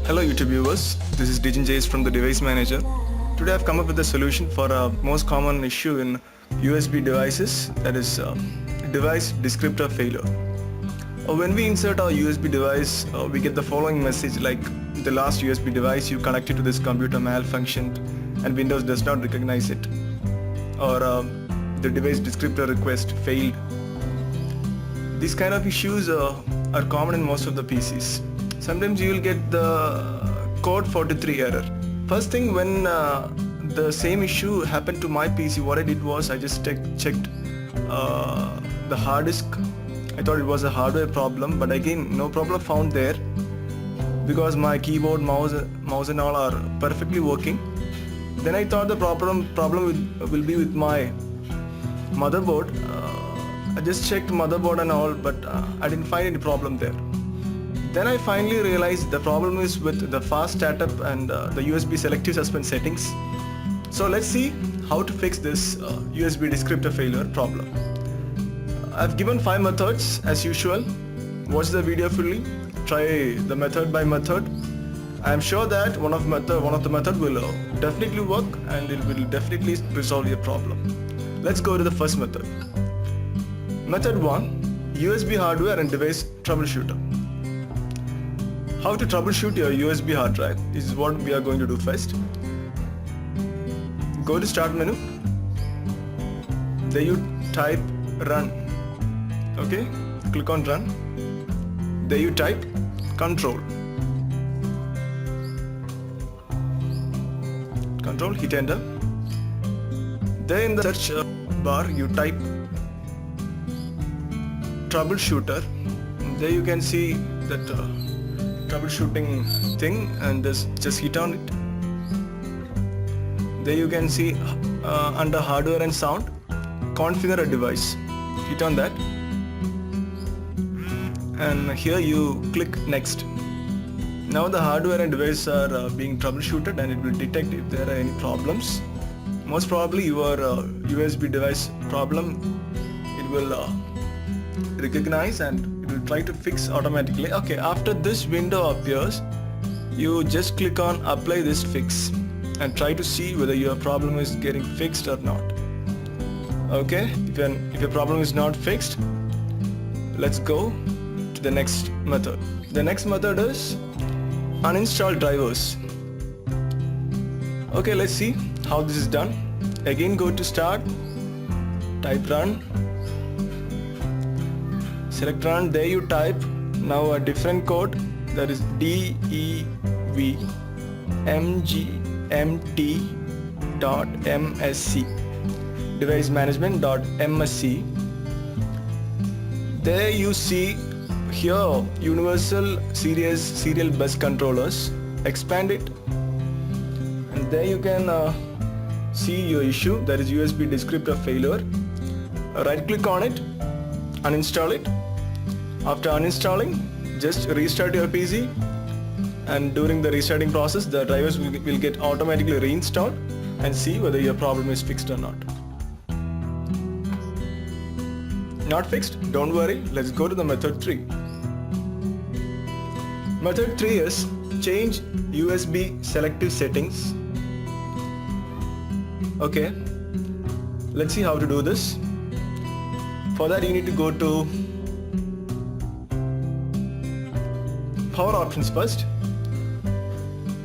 Hello YouTube viewers, this is Dijin Jays from the Device Manager. Today I've come up with a solution for a most common issue in USB devices, that is device descriptor failure. When we insert our USB device, we get the following message like the last USB device you connected to this computer malfunctioned and Windows does not recognize it, or the device descriptor request failed. These kind of issues are common in most of the PCs. Sometimes you will get the code 43 error. First thing, when the same issue happened to my PC, what I did was I just checked the hard disk. I thought it was a hardware problem, but again no problem found there because my keyboard, mouse and all are perfectly working. Then I thought the problem will be with my motherboard. I just checked motherboard and all, but I didn't find any problem there. Then I finally realized the problem is with the fast startup and the USB selective suspend settings. So let's see how to fix this USB descriptor failure problem. I've given 5 methods as usual. Watch the video fully. Try the method by method. I am sure that one of the method will definitely work and it will definitely resolve your problem. Let's go to the first method. Method 1, USB hardware and device troubleshooter. How to troubleshoot your USB hard drive is what we are going to do first. Go to start menu. There you type run. Okay, click on run. There you type control. Control, hit enter. There in the search bar you type troubleshooter. There you can see that troubleshooting thing and just hit on it. There you can see under hardware and sound, configure a device. Hit on that and here you click next. Now the hardware and device are being troubleshooted and it will detect if there are any problems. Most probably your USB device problem it will recognize and it will try to fix automatically. Okay, after this window appears, you just click on apply this fix and try to see whether your problem is getting fixed or not. Okay, if your problem is not fixed, let's go to the next method. The next method is uninstall drivers. Okay, let's see how this is done. Again go to start, type run, select run. There you type now a different code, that is devmgmt.msc, device management.msc. There you see here universal serial bus controllers. Expand it and there you can see your issue, that is USB descriptor failure. Right click on it, uninstall it. After uninstalling, just restart your PC and during the restarting process the drivers will get automatically reinstalled and see whether your problem is fixed or not. Not fixed? Don't worry, let's go to the method 3. Method 3 is change USB selective settings. Okay, let's see how to do this. For that you need to go to power options first.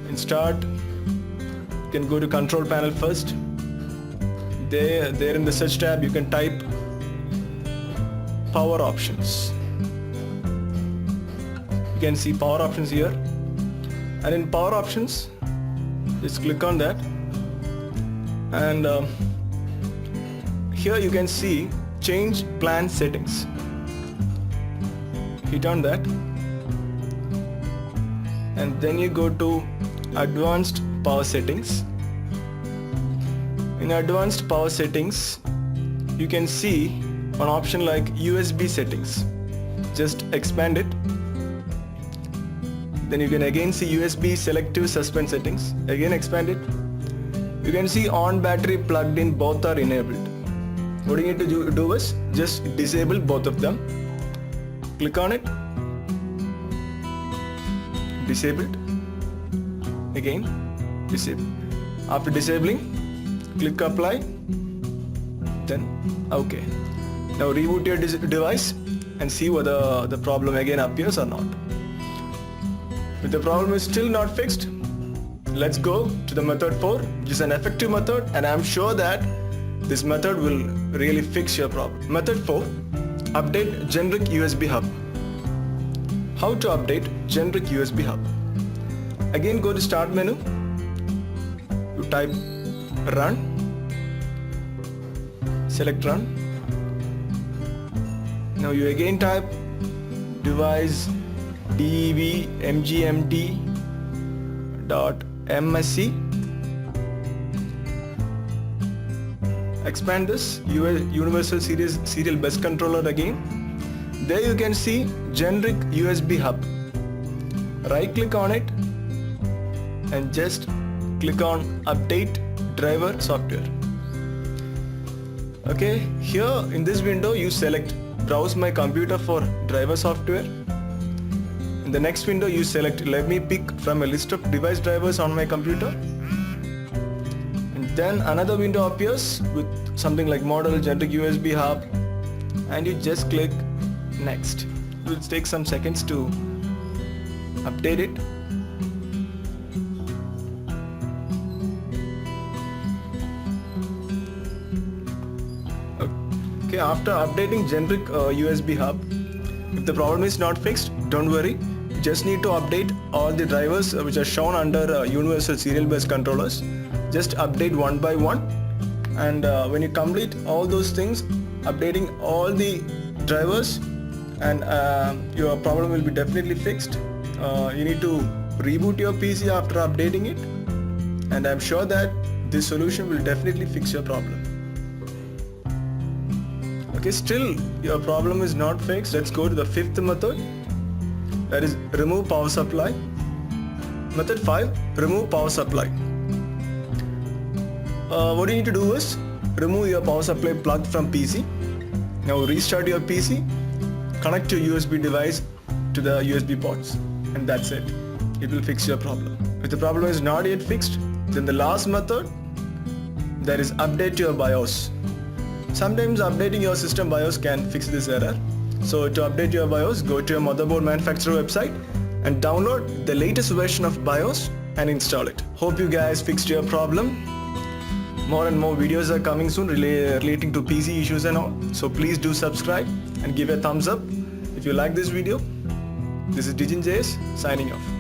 In start, you can go to control panel first. There in the search tab you can type power options. You can see power options here, and in power options just click on that and here you can see change plan settings. Hit on that and then you go to advanced power settings. In advanced power settings you can see an option like USB settings. Just expand it. Then you can again see USB selective suspend settings. Again expand it. You can see on battery plugged in, both are enabled. What you need to do is just disable both of them. Click on it. Disabled. again, disable. After disabling, click apply, then OK. Now reboot your device and see whether the problem again appears or not. If the problem is still not fixed, let's go to the method 4, which is an effective method, and I'm sure that this method will really fix your problem. Method 4, update generic USB hub. How to update generic USB hub? Again, go to start menu, you type run, select run. Now you again type device dev mgmt.msc. Expand this Universal Serial Bus Controller again. There you can see generic USB hub. Right click on it and just click on update driver software. Okay, here in this window you select browse my computer for driver software. In the next window you select let me pick from a list of device drivers on my computer. And then another window appears with something like model generic USB hub, and you just click next. It will take some seconds to update it. Okay, after updating generic USB hub, if the problem is not fixed, don't worry. You just need to update all the drivers which are shown under Universal Serial Bus Controllers. Just update one by one, and when you complete all those things, updating all the drivers, and your problem will be definitely fixed. You need to reboot your PC after updating it, and I'm sure that this solution will definitely fix your problem. Okay, still your problem is not fixed. Let's go to the fifth method, that is remove power supply. Method 5, remove power supply. What you need to do is remove your power supply plug from PC. Now restart your PC, connect your USB device to the USB ports, and that's it. It will fix your problem. If the problem is not yet fixed, then the last method, that is update your BIOS. Sometimes updating your system BIOS can fix this error. So to update your BIOS, go to your motherboard manufacturer website and download the latest version of BIOS and install it. Hope you guys fixed your problem. More and more videos are coming soon relating to PC issues and all. So please do subscribe and give a thumbs up if you like this video. This is Digin JS signing off.